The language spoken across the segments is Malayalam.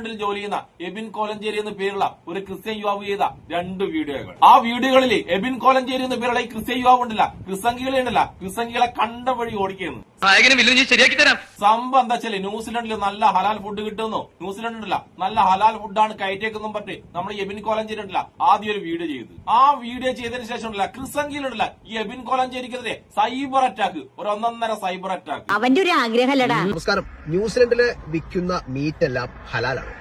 ന്യൂസിലൻഡിൽ ജോലി ചെയ്യുന്ന എബിൻ കോലഞ്ചേരി എന്ന പേരുള്ള ഒരു ക്രിസ്ത്യൻ യുവാവ് ചെയ്ത 2 വീഡിയോകൾ. ആ വീഡിയോകളിൽ എബിൻ കോലഞ്ചേരി എന്ന പേരുള്ള ഈ ക്രിസ്ത്യൻ യുവാവ് ഉണ്ടല്ല, ക്രിസംഗികളെ ഉണ്ടല്ല, ക്രിസംഗികളെ കണ്ട വഴി ഓടിക്കുന്നു. സംഭവം എന്താ വെച്ചാല് ന്യൂസിലൻഡിൽ നല്ല ഹലാൽ ഫുഡ് കിട്ടുന്നു, ന്യൂസിലൻഡ് ഉണ്ടല്ല നല്ല ഹലാൽ ഫുഡാണ് കയറ്റേക്കെന്നും പറഞ്ഞ് നമ്മുടെ എബിൻ കോലഞ്ചേരി ഉണ്ടല്ല ആദ്യം ഒരു വീഡിയോ ചെയ്തു. ആ വീഡിയോ ചെയ്തതിനു ശേഷം ഉണ്ടല്ല ക്രിസംഗിയിലുണ്ടല്ല ഈ എബിൻ കോലഞ്ചേരിക്കെതിരെ സൈബർ അറ്റാക്ക്, ഒരു 1.5 സൈബർ അറ്റാക്ക്. അവന്റെ ഒരു ആഗ്രഹമല്ലടാ. നമസ്കാരം. ന്യൂസിലൻഡില് വിൽക്കുന്ന മീറ്റ് എല്ലാം ഹലാലാണ്,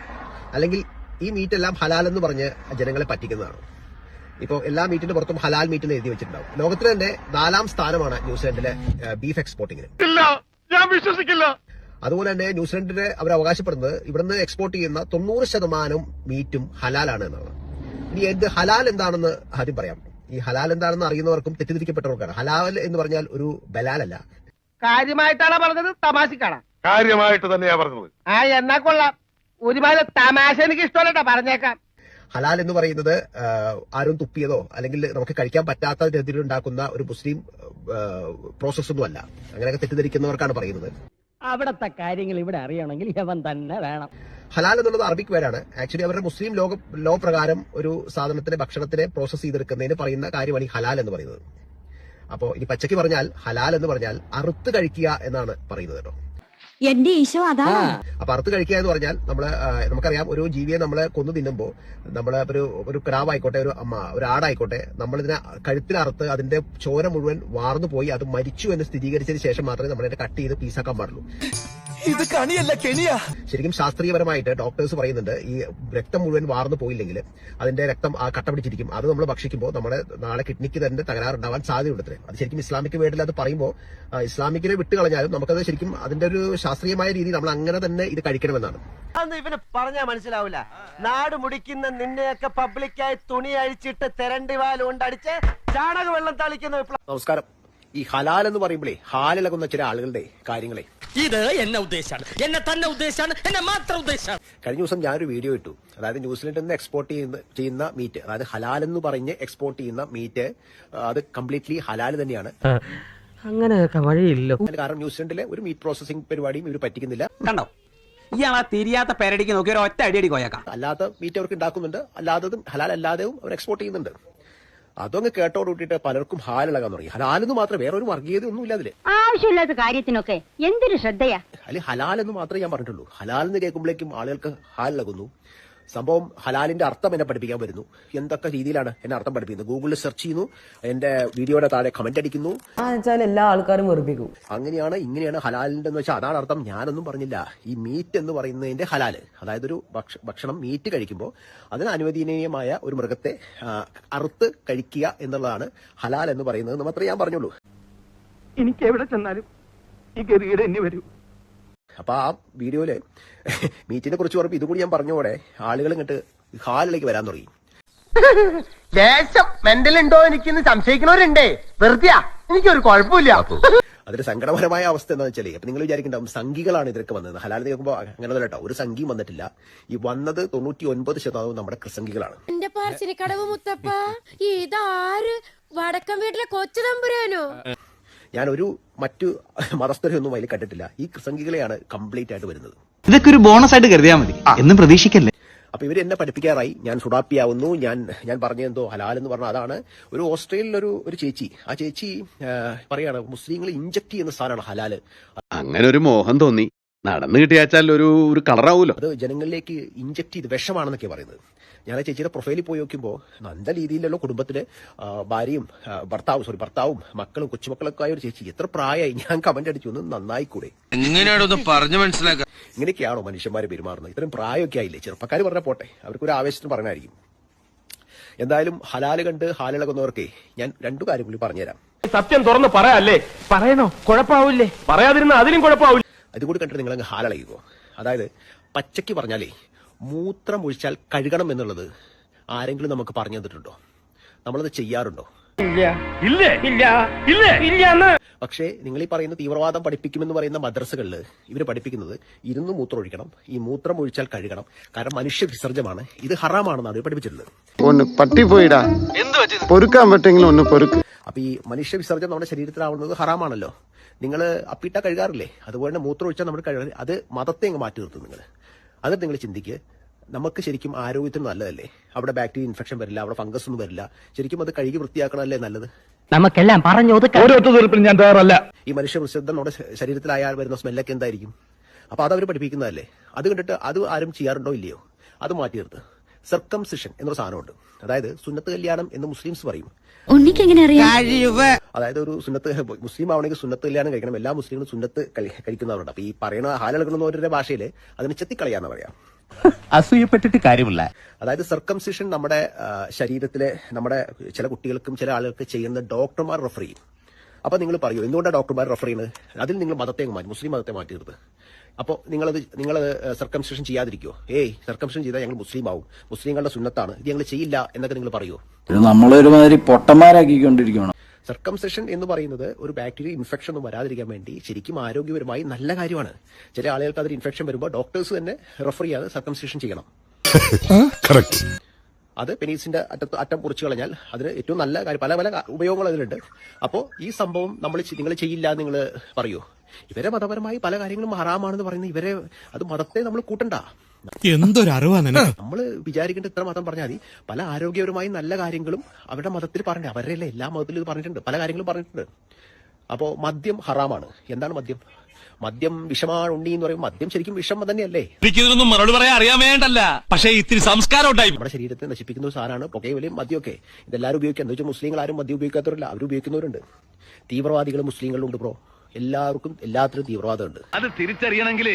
അല്ലെങ്കിൽ ഈ മീറ്റ് എല്ലാം ഹലാൽ എന്ന് പറഞ്ഞ് ജനങ്ങളെ പറ്റിക്കുന്നതാണ്. ഇപ്പൊ എല്ലാ മീറ്റിന്റെ പുറത്തും ഹലാൽ മീറ്റ് എന്ന് എഴുതി വെച്ചിട്ടുണ്ടാവും. ലോകത്തിലെ തന്നെ 4ാം സ്ഥാനമാണ് ന്യൂസിലൻഡിലെ ബീഫ് എക്സ്പോർട്ടിങ്ങിന്. ഞാൻ വിശ്വസിക്കില്ല. അതുപോലെ തന്നെ ന്യൂസിലൻഡിന് അവർ അവകാശപ്പെടുന്നത് ഇവിടുന്ന് എക്സ്പോർട്ട് ചെയ്യുന്ന 90% മീറ്റും ഹലാലാണ് എന്നാണ്. ഇനി എന്ത് ഹലാൽ എന്താണെന്ന് ആദ്യം പറയാം. ഈ ഹലാൽ എന്താണെന്ന് അറിയുന്നവർക്കും തെറ്റിദ്ധരിക്കപ്പെട്ടവർക്കാണ്. ഹലാൽ എന്ന് പറഞ്ഞാൽ ഒരു ബലാലല്ല. കാര്യമായിട്ടാണ് പറഞ്ഞത്, തമാശക്കാണ്? കാര്യമായിട്ട് തന്നെയാ പറഞ്ഞത്. ആ എന്നാ കൊള്ളാം. ഒരുമാതിരി തമാശ എനിക്ക് ഇഷ്ടമല്ലട്ടാ, പറഞ്ഞേക്കാം. ഹലാൽ എന്ന് പറയുന്നത് ആരും തുപ്പിയതോ അല്ലെങ്കിൽ നമുക്ക് കഴിക്കാൻ പറ്റാത്ത രീതിയിൽ ഉണ്ടാക്കുന്ന ഒരു മുസ്ലിം പ്രോസസ് ഒന്നും അല്ല. അങ്ങനെയൊക്കെ തെറ്റിദ്ധരിക്കുന്നവർക്കാണ് പറയുന്നത്. അവിടത്തെ കാര്യങ്ങൾ ഇവിടെ അറിയണമെങ്കിൽ യവൻ തന്നെ വേണം. ഹലാൽ എന്നുള്ളത് അറബിക് വേർഡാണ്. ആക്ച്വലി അവരുടെ മുസ്ലിം ലോ പ്രകാരം ഒരു സാധനത്തിനെ, ഭക്ഷണത്തിനെ പ്രോസസ് ചെയ്തെടുക്കുന്നതിന് പറയുന്ന കാര്യമാണ് ഈ ഹലാൽ എന്ന് പറയുന്നത്. അപ്പോ ഇനി പച്ചയ്ക്ക് പറഞ്ഞാൽ ഹലാൽ എന്ന് പറഞ്ഞാൽ അറുത്ത് കഴിക്കുക എന്നാണ് പറയുന്നത് കേട്ടോ. എന്റെ ഈശോ അതാണ്. അപ്പൊ അറുത്ത് കഴിക്കുക എന്ന് പറഞ്ഞാൽ നമുക്കറിയാം, ഒരു ജീവിയെ നമ്മള് കൊന്നു തിന്നുമ്പോ നമ്മള് ഒരു ക്രാവായിക്കോട്ടെ, ഒരു ആടായിക്കോട്ടെ, നമ്മളിതിനെ കഴുത്തിലറുത്ത് അതിന്റെ ചോര മുഴുവൻ വാർന്നു പോയി അത് മരിച്ചു എന്ന് സ്ഥിരീകരിച്ചതിന് ശേഷം മാത്രമേ നമ്മളതിനെ കട്ട് ചെയ്ത് പീസാക്കാൻ പാടുള്ളൂ. ഇത് കണിയല്ല, കെണിയാ. ശരിക്കും ശാസ്ത്രീയപരമായിട്ട് ഡോക്ടേഴ്സ് പറയുന്നുണ്ട്, ഈ രക്തം മുഴുവൻ വാർന്നു പോയില്ലെങ്കിൽ അതിന്റെ രക്തം ആ കട്ട പിടിച്ചിരിക്കും. അത് നമ്മൾ ഭക്ഷിക്കുമ്പോൾ നമ്മുടെ നാളെ കിഡ്നിക്ക് തന്നെ തകരാറുണ്ടാവാൻ സാധ്യതയുണ്ട്. അത് ശരിക്കും ഇസ്ലാമിക് വേർഡിൽ അത് പറയുമ്പോൾ ഇസ്ലാമിക്കിനെ വിട്ടുകളഞ്ഞാലും നമുക്കത് ശരിക്കും അതിന്റെ ഒരു ശാസ്ത്രീയമായ രീതിയിൽ നമ്മൾ അങ്ങനെ തന്നെ ഇത് കഴിക്കണമെന്നാണ്. അന്ന് ഇവന് പറഞ്ഞാൽ മനസ്സിലാവില്ല. നാട് മുടിക്കുന്ന നിന്നെയൊക്കെ പബ്ലിക്കായി തുണി അഴിച്ചിട്ട് തെരണ്ടി വാല് കൊണ്ടടിച്ച് ചാണക വെള്ളം തളിക്കുന്ന. നമസ്കാരം. ഈ ഹലാൽ എന്ന് പറയുമ്പോഴേ ഹാലിളകുന്ന ചില ആളുകളുടെ കാര്യങ്ങളെ ഇത് എന്നെ ഉദ്ദേശാണ്, എന്നെ തന്നെ ഉദ്ദേശാണ്, എന്നെ മാത്രം ഉദ്ദേശാണ്. കഴിഞ്ഞ ദിവസം ഞാനൊരു വീഡിയോ ഇട്ടു. അതായത് ന്യൂസിലൻഡിൽ നിന്ന് എക്സ്പോർട്ട് ചെയ്യുന്ന മീറ്റ്, അതായത് ഹലാൽ എന്ന് പറഞ്ഞ് എക്സ്പോർട്ട് ചെയ്യുന്ന മീറ്റ് അത് കംപ്ലീറ്റ്ലി ഹലാൽ തന്നെയാണ്. അങ്ങനെയൊക്കെ വഴിയില്ലോ. കാരണം ന്യൂസിലൻഡിലെ ഒരു മീറ്റ് പ്രോസസിംഗ് പരിപാടിയും ഇവർ പറ്റിക്കുന്നില്ല. കണ്ടോ, ഇയാളാ തിരിയാത്ത പേരടിക്ക് നോക്കി ഒരു ഒറ്റ അടിയടി കോയക്കാം. അല്ലാത്ത മീറ്റ് അവർക്ക് ഉണ്ടാക്കുന്നുണ്ട്, അല്ലാത്തതും ഹലാൽ അല്ലാതെയും അവർ എക്സ്പോർട്ട് ചെയ്യുന്നുണ്ട്. അതങ്ങ് കേട്ടോട് കൂട്ടിയിട്ട് പലർക്കും ഹാലിളകാൻ തുടങ്ങി. ഹലാലെന്ന് മാത്രം, വേറെ ഒരു വർഗീയത ഒന്നും ഇല്ല അതില്. ആവശ്യമില്ലാത്ത കാര്യത്തിനൊക്കെ എന്തൊരു ശ്രദ്ധയാ. അല്ലെങ്കിൽ ഹലാൽ എന്ന് മാത്രമേ ഞാൻ പറഞ്ഞിട്ടുള്ളൂ. ഹലാൽ എന്ന് കേൾക്കുമ്പോഴേക്കും ആളുകൾക്ക് ഹാലിളകുന്നു. സംഭവം ഹലാലിന്റെ അർത്ഥം എന്നെ പഠിപ്പിക്കാൻ വരുന്നു. എന്തൊക്കെ രീതിയിലാണ് എന്നെ അർത്ഥം പഠിപ്പിക്കുന്നത്? ഗൂഗിളിൽ സെർച്ച് ചെയ്യുന്നു, എന്റെ വീഡിയോയുടെ താഴെ കമന്റ് അടിക്കുന്നു. എല്ലാ ആൾക്കാരും വെറുപ്പിക്കും. അങ്ങനെയാണ് ഇങ്ങനെയാണ് ഹലാലിന്റെ എന്ന് വെച്ചാൽ അതാണ് അർത്ഥം. ഞാനൊന്നും പറഞ്ഞില്ല. ഈ മീറ്റ് എന്ന് പറയുന്നതിന്റെ ഹലാല്, അതായത് ഒരു ഭക്ഷണം മീറ്റ് കഴിക്കുമ്പോൾ അതിന് അനുവദനീയമായ ഒരു മൃഗത്തെ അറുത്ത് കഴിക്കുക എന്നുള്ളതാണ് ഹലാൽ എന്ന് പറയുന്നത് എന്ന് മാത്രമേ ഞാൻ പറഞ്ഞുള്ളൂ. എനിക്ക് എവിടെ ചെന്നാലും ഈ ഗതികേട് എന്നെ വരൂ. അപ്പൊ ആ വീഡിയോയില് മീറ്റിനെ കുറിച്ച് പറഞ്ഞപ്പോ ഇതുകൂടി ഞാൻ പറഞ്ഞോടെ ആളുകൾ ഇങ്ങോട്ട് ഹാലിലേക്ക് വരാൻ തുടങ്ങി. ദേശം മെന്റലുണ്ടോ എനിക്കിന്ന് സംശയിക്കുന്നവരുണ്ടേ. വെറുതെയാ, എനിക്കൊരു കുഴപ്പമില്ല. അതിന്റെ സങ്കടപരമായ അവസ്ഥ എന്താണെന്ന് വെച്ചാൽ, അപ്പൊ നിങ്ങൾ വിചാരിക്കണ്ടാവും സംഘികളാണ് ഇതൊക്കെ വന്നത്. ഹലാൽ കേൾക്കുമ്പോൾ അങ്ങനെ കേട്ടോ, ഒരു സംഘിയും വന്നിട്ടില്ല. ഈ വന്നത് 99% നമ്മുടെ ക്രിസംഗികളാണ്. എന്റെ പാർശ്ശിനിക്കടവ് മുത്തപ്പ, ഇതാര്? വടക്കം വീട്ടിലെ കൊച്ചു തമ്പുരാനോ? ഞാൻ ഒരു മറ്റു മതസ്ഥരെയൊന്നും അതിൽ കണ്ടിട്ടില്ല. ഈ ക്രിസംഗികളെയാണ് കംപ്ലീറ്റ് ആയിട്ട് വരുന്നത്. ഇതൊക്കെ ഒരു ബോണസ് ആയിട്ട് കരുതിയാൽ മതി, എന്നും പ്രതീക്ഷിക്കല്ലേ. അപ്പൊ ഇവർ എന്നെ പഠിപ്പിക്കാറായി. ഞാൻ സുഡാപ്പിയാവുന്നു. ഞാൻ പറഞ്ഞെന്തോ ഹലാൽ എന്ന് പറഞ്ഞാൽ അതാണ്. ഒരു ഓസ്ട്രേലിയയിലൊരു ചേച്ചി, ആ ചേച്ചി പറയാണ് മുസ്ലിങ്ങൾ ഇഞ്ചക്ട് ചെയ്യുന്ന സാധനമാണ് ഹലാല്. അങ്ങനെ ഒരു മോഹം തോന്നി, നടന്നു കിട്ടിയാച്ചാൽ ഒരു കളറാവൂലോ. അത് ജനങ്ങളിലേക്ക് ഇഞ്ചക്ട് ചെയ്ത് വിഷമാണെന്നൊക്കെ പറയുന്നത്. ഞാൻ ആ ചേച്ചിയുടെ പ്രൊഫൈലിൽ പോയി നോക്കുമ്പോൾ നല്ല രീതിയിലുള്ള കുടുംബത്തില് ഭാര്യയും ഭർത്താവും മക്കളും കൊച്ചുമക്കളൊക്കെ ആയ ഒരു ചേച്ചി. എത്ര പ്രായമായി? ഞാൻ കമന്റ് അടിച്ചു, ഒന്ന് നന്നായിക്കൂടെ? എങ്ങനെയാണോ പറഞ്ഞു മനസ്സിലാക്കുക? ഇങ്ങനെയൊക്കെയാണോ മനുഷ്യന്മാര് പെരുമാറുന്നത്? ഇത്രയും പ്രായമൊക്കെ ആയില്ലേ? ചെറുപ്പക്കാർ പറഞ്ഞാൽ പോട്ടെ, അവർക്കൊരു ആവേശത്തിന് പറഞ്ഞായിരിക്കും. എന്തായാലും ഹലാല് കണ്ട് ഹാലിളകുന്നവർക്ക് ഞാൻ 2 കാര്യം കൂടി പറഞ്ഞുതരാം. സത്യം തുറന്ന് പറയാല്ലേ? പറയണോ? കുഴപ്പമാവില്ലേ? പറയാതിരുന്ന അതിനും കുഴപ്പമാവില്ല. അതുകൂടി കണ്ടിട്ട് നിങ്ങളങ്ങ് ഹാലിളകുമോ? അതായത് പച്ചയ്ക്ക് പറഞ്ഞാലേ മൂത്രം ഒഴിച്ചാൽ കഴുകണം എന്നുള്ളത് ആരെങ്കിലും നമുക്ക് പറഞ്ഞു തന്നിട്ടുണ്ടോ? നമ്മളത് ചെയ്യാറുണ്ടോ? പക്ഷേ നിങ്ങൾ ഈ പറയുന്ന തീവ്രവാദം പഠിപ്പിക്കുമെന്ന് പറയുന്ന മദ്രസകളിൽ ഇവർ പഠിപ്പിക്കുന്നത് ഇരുന്ന് മൂത്രം ഒഴിക്കണം, ഈ മൂത്രം ഒഴിച്ചാൽ കഴുകണം, കാരണം മനുഷ്യ വിസർജ്യമാണ്, ഇത് ഹറാമാണെന്നാണ് ഇവർ പഠിപ്പിച്ചിട്ടുള്ളത്. അപ്പൊ ഈ മനുഷ്യ വിസർജ്യം നമ്മുടെ ശരീരത്തിലാവുന്നത് ഹറാമാണല്ലോ. നിങ്ങൾ അപ്പിട്ട കഴുകാറില്ലേ? അതുപോലെ തന്നെ മൂത്രം ഒഴിച്ചാൽ നമ്മൾ കഴുകാറ്. അത് മതത്തെ അങ്ങ് മാറ്റി നിർത്തും നിങ്ങൾ. അത് നിങ്ങൾ ചിന്തിക്കുക. നമുക്ക് ശരിക്കും ആരോഗ്യത്തിന് നല്ലതല്ലേ? അവിടെ ബാക്ടീരിയ ഇൻഫെക്ഷൻ വരില്ല, അവിടെ ഫംഗസ് ഒന്നും വരില്ല. ശരിക്കും അത് കഴുകി വൃത്തിയാക്കണമല്ലേ നല്ലത്? നമുക്കെല്ലാം പറഞ്ഞു ഒതുക്കാൻ ഞാൻ തയ്യാറല്ല. ഈ മനുഷ്യ വിശുദ്ധം നമ്മുടെ ശരീരത്തിലായാൽ വരുന്ന സ്മെല്ലൊക്കെ എന്തായിരിക്കും? അപ്പൊ അതവർ പഠിപ്പിക്കുന്നതല്ലേ? അത് കണ്ടിട്ട് അത് ആരും ചെയ്യാറുണ്ടോ ഇല്ലയോ? അത് മാറ്റി നിർത്ത്. സർക്കംസിഷൻ എന്നൊരു സാധനമുണ്ട്. അതായത് സുന്നത്ത് കല്യാണം എന്ന് മുസ്ലിംസ് പറയും. ഉണ്ണിക്ക് എങ്ങനെ അറിയാം? അതായത് ഒരു സുന്നത്ത് മുസ്ലിം ആവണമെങ്കിൽ സുന്നത്ത് കല്യാണം കഴിക്കണം. എല്ലാ മുസ്ലിങ്ങളും സുന്നത്ത് കഴിക്കുന്നവരുണ്ട്. അപ്പൊ ഈ പറയുന്ന ഹാലെടുക്കുന്നവരുടെ ഭാഷയിൽ അതിന് ചെത്തിക്കളയാന്ന് പറയാം. അസൂയപ്പെട്ടിട്ട് കാര്യമില്ല. അതായത് സർക്കംസിഷൻ നമ്മുടെ ശരീരത്തിലെ നമ്മുടെ ചില കുട്ടികൾക്കും ചില ആളുകൾക്ക് ചെയ്യുന്ന ഡോക്ടർമാർ റെഫർ ചെയ്യും. അപ്പൊ നിങ്ങൾ പറയൂ, എന്തുകൊണ്ടാണ് ഡോക്ടർമാർ റെഫർ ചെയ്യുന്നത്? അതിൽ നിങ്ങൾ മതത്തെ മാറ്റി, മുസ്ലിം മതത്തെ മാറ്റി നിർത്ത്. അപ്പോൾ നിങ്ങൾ സർക്കംസിഷൻ ചെയ്യാതിരിക്കുമോ? സർക്കംസിഷൻ ചെയ്താൽ ഞങ്ങൾ മുസ്ലിം ആവും, മുസ്ലിങ്ങളുടെ സുന്നത്താണ്, ഇത് ഞങ്ങൾ ചെയ്യില്ല എന്നൊക്കെ നിങ്ങൾ പറയുമോ? നമ്മളൊരുമാതിരി പൊട്ടന്മാരാക്കിക്കൊണ്ടിരിക്കണം. സർക്കംസിഷൻ എന്ന് പറയുന്നത് ഒരു ബാക്ടീരിയ ഇൻഫെക്ഷൻ ഒന്നും വരാതിരിക്കാൻ വേണ്ടി ശരിക്കും ആരോഗ്യപരമായി നല്ല കാര്യമാണ്. ചില ആളുകൾക്ക് അതിൽ ഇൻഫെക്ഷൻ വരുമ്പോൾ ഡോക്ടേഴ്സ് തന്നെ റെഫർ ചെയ്യാതെ സർക്കംസിഷൻ ചെയ്യണം. അത് പെനീസിന്റെ അറ്റം മുറിച്ചു കളഞ്ഞാൽ അതിന് ഏറ്റവും നല്ല കാര്യം, പല പല ഉപയോഗങ്ങൾ അതിലുണ്ട്. അപ്പോൾ ഈ സംഭവം നിങ്ങൾ ചെയ്യില്ല എന്ന് നിങ്ങൾ പറയൂ. ഇവരെ മതപരമായി പല കാര്യങ്ങളും ഹറാമാണെന്ന് പറയുന്ന ഇവരെ, അത് മതത്തെ നമ്മൾ കൂട്ടണ്ട. എന്തൊരറിവാണ് നമ്മൾ വിചാരിക്കേണ്ട ഇത്ര മതം പറഞ്ഞാൽ മതി. പല ആരോഗ്യപരമായി നല്ല കാര്യങ്ങളും അവരുടെ മതത്തിൽ പറഞ്ഞു. അവരുടെ എല്ലാ മതത്തിലും ഇത് പറഞ്ഞിട്ടുണ്ട്, പല കാര്യങ്ങളും പറഞ്ഞിട്ടുണ്ട്. അപ്പോൾ മദ്യം ഹറാമാണ്. എന്താണ് മദ്യം? മദ്യം വിഷമാണ് ഉണ്ണി എന്ന് പറയും. മദ്യം ശരിക്കും വിഷം തന്നെയല്ലേ? എനിക്കിതൊന്നും മറുപടി പറയാൻ അറിയാൻ വേണ്ടല്ല, പക്ഷേ ഇത്തിരി സംസ്കാരം ഉണ്ടായി. നമ്മുടെ ശരീരത്തെ നശിപ്പിക്കുന്ന ഒരു സാധനമാണ് പുകയിലും മദ്യമൊക്കെ. ഇതെല്ലാവരും ഉപയോഗിക്കുക. എന്താ വെച്ചാൽ മുസ്ലിങ്ങൾ ആരും മദ്യം ഉപയോഗിക്കാത്തവരല്ല, അവർ ഉപയോഗിക്കുന്നവരുണ്ട്. തീവ്രവാദികൾ മുസ്ലിങ്ങളുണ്ട് ബ്രോ. എല്ലാവർക്കും എല്ലാത്തിനും തീവ്രവാദമുണ്ട്. അത് തിരിച്ചറിയണമെങ്കിൽ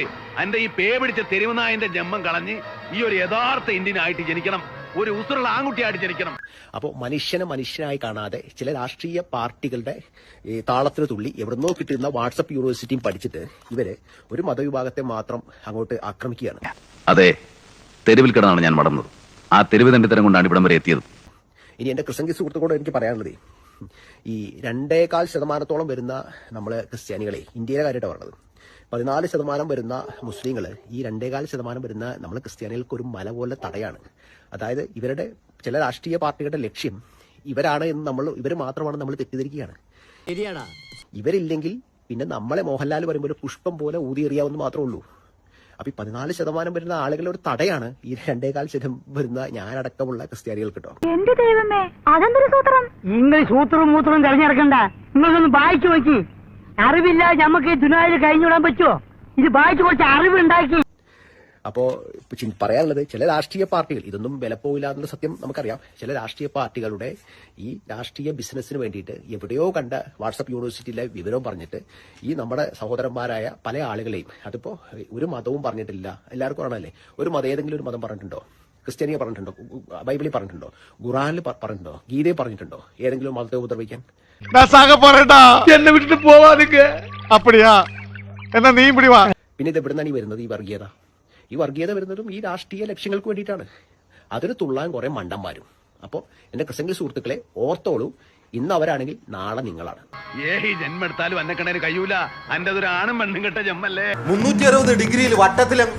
എന്റെ ഈ പേ പിടിച്ച തെരുവുനായന്റെ ജന്മം കളഞ്ഞ് ഈ ഒരു യഥാർത്ഥ ഇന്ത്യൻ ആയിട്ട് ജനിക്കണം, ഒരു ഉസുറുള്ള ആൺകുട്ടിയായിട്ട് ജനിക്കണം. അപ്പോൾ മനുഷ്യനായി കാണാതെ ചില രാഷ്ട്രീയ പാർട്ടികളുടെ താളത്തിന് തുള്ളി എവിടുന്നോ കിട്ടുന്ന വാട്സപ്പ് യൂണിവേഴ്സിറ്റിയും പഠിച്ചിട്ട് ഇവര് ഒരു മതവിഭാഗത്തെ മാത്രം അങ്ങോട്ട് ആക്രമിക്കുകയാണ്. അതെ, തെരുവിൽ കിടന്നാണ് ഞാൻ വളർന്നത്. ആ തെരുവ് തണ്ടിത്തരം കൊണ്ടാണ് ഇവിടം വരെ എത്തിയത്. ഇനി എന്റെ ക്രിസ്ത്യൻ സുഹൃത്തുക്കളോട് എനിക്ക് പറയാനുള്ളത്, ഈ 2.25% വരുന്ന നമ്മള് ക്രിസ്ത്യാനികളെ, ഇന്ത്യയിലെ കാര്യമായിട്ടാണ് പറഞ്ഞത്, 14% വരുന്ന മുസ്ലിങ്ങൾ, ഈ 2.25% വരുന്ന നമ്മൾ ക്രിസ്ത്യാനികൾക്ക് ഒരു മല പോലെ തടയാണ്. അതായത് ഇവരുടെ ചില രാഷ്ട്രീയ പാർട്ടികളുടെ ലക്ഷ്യം ഇവരാണ് എന്ന് ഇവർ മാത്രമാണ് നമ്മൾ തെറ്റിദ്ധരിക്കുകയാണ്. ഇവരില്ലെങ്കിൽ പിന്നെ നമ്മളെ മോഹൻലാൽ പറയുമ്പോൾ ഒരു പുഷ്പം പോലെ ഊതിയെറിയാവുന്ന മാത്രമേ ഉള്ളൂ. അപ്പൊ ഈ 14% വരുന്ന ആളുകളുടെ ഒരു തടയാണ് ഈ 2.25% വരുന്ന ഞാനടക്കമുള്ള ക്രിസ്ത്യാനികൾ കേട്ടോ. എന്റെ ദൈവമേ, അതെന്തൊരു സൂത്രം! നിങ്ങൾ സൂത്രവും മൂത്രവും തെരഞ്ഞെടുക്കണ്ട. നിങ്ങളൊന്ന് വായിച്ചു നോക്കി. അറിവില്ല നമുക്ക് ഈ ദുനിയാവിൽ കഴിഞ്ഞുവിടാൻ പറ്റുമോ? ഇത് വായിച്ചു കുറച്ച് അറിവുണ്ടാക്കി. അപ്പോ പറയാനുള്ളത്, ചില രാഷ്ട്രീയ പാർട്ടികൾ, ഇതൊന്നും വിലപ്പോവില്ല എന്നുള്ള സത്യം നമുക്കറിയാം, ചില രാഷ്ട്രീയ പാർട്ടികളുടെ ഈ രാഷ്ട്രീയ ബിസിനസ്സിന് വേണ്ടിയിട്ട് എവിടെയോ കണ്ട വാട്സപ്പ് യൂണിവേഴ്സിറ്റിയിലെ വിവരവും പറഞ്ഞിട്ട് ഈ നമ്മുടെ സഹോദരന്മാരായ പല ആളുകളെയും, അതിപ്പോ ഒരു മതവും പറഞ്ഞിട്ടില്ല, എല്ലാവർക്കും ആണല്ലേ, ഒരു മതം ഏതെങ്കിലും ഒരു മതം പറഞ്ഞിട്ടുണ്ടോ? ക്രിസ്ത്യാനിയെ പറഞ്ഞിട്ടുണ്ടോ? ബൈബിളിൽ പറഞ്ഞിട്ടുണ്ടോ? ഖുറാനിൽ പറഞ്ഞിട്ടുണ്ടോ? ഗീതയിൽ പറഞ്ഞിട്ടുണ്ടോ ഏതെങ്കിലും മതത്തെ ഉപദ്രവിക്കാൻ? എന്നെ വിട്ടിട്ട് പോവാതിക്ക് അപ്പടിയാ എന്നാ നീ പിടിവാ. പിന്നെ ഇത് എവിടുന്നാണ് ഈ വരുന്നത്? ഈ വർഗീയത വരുന്നതും ഈ രാഷ്ട്രീയ ലക്ഷ്യങ്ങൾക്ക് വേണ്ടിയിട്ടാണ്. അതിന് തുള്ളാൻ കുറെ മണ്ടന്മാരും. അപ്പോൾ എന്റെ ക്രിസ്ത്യൻ സുഹൃത്തുക്കളെ ഓർത്തോളൂ, ഇന്ന് അവരാണെങ്കിൽ നാളെ നിങ്ങളാണ്. ഈ ജന്മെടുത്താലും എന്നെ കണ്ടതിന് കഴിയൂല. എന്റെ ഒരു ആണും പെണ്ണും കെട്ട ജമ്മല്ലേ. 360 ഡിഗ്രിയിൽ വട്ടത്തിലും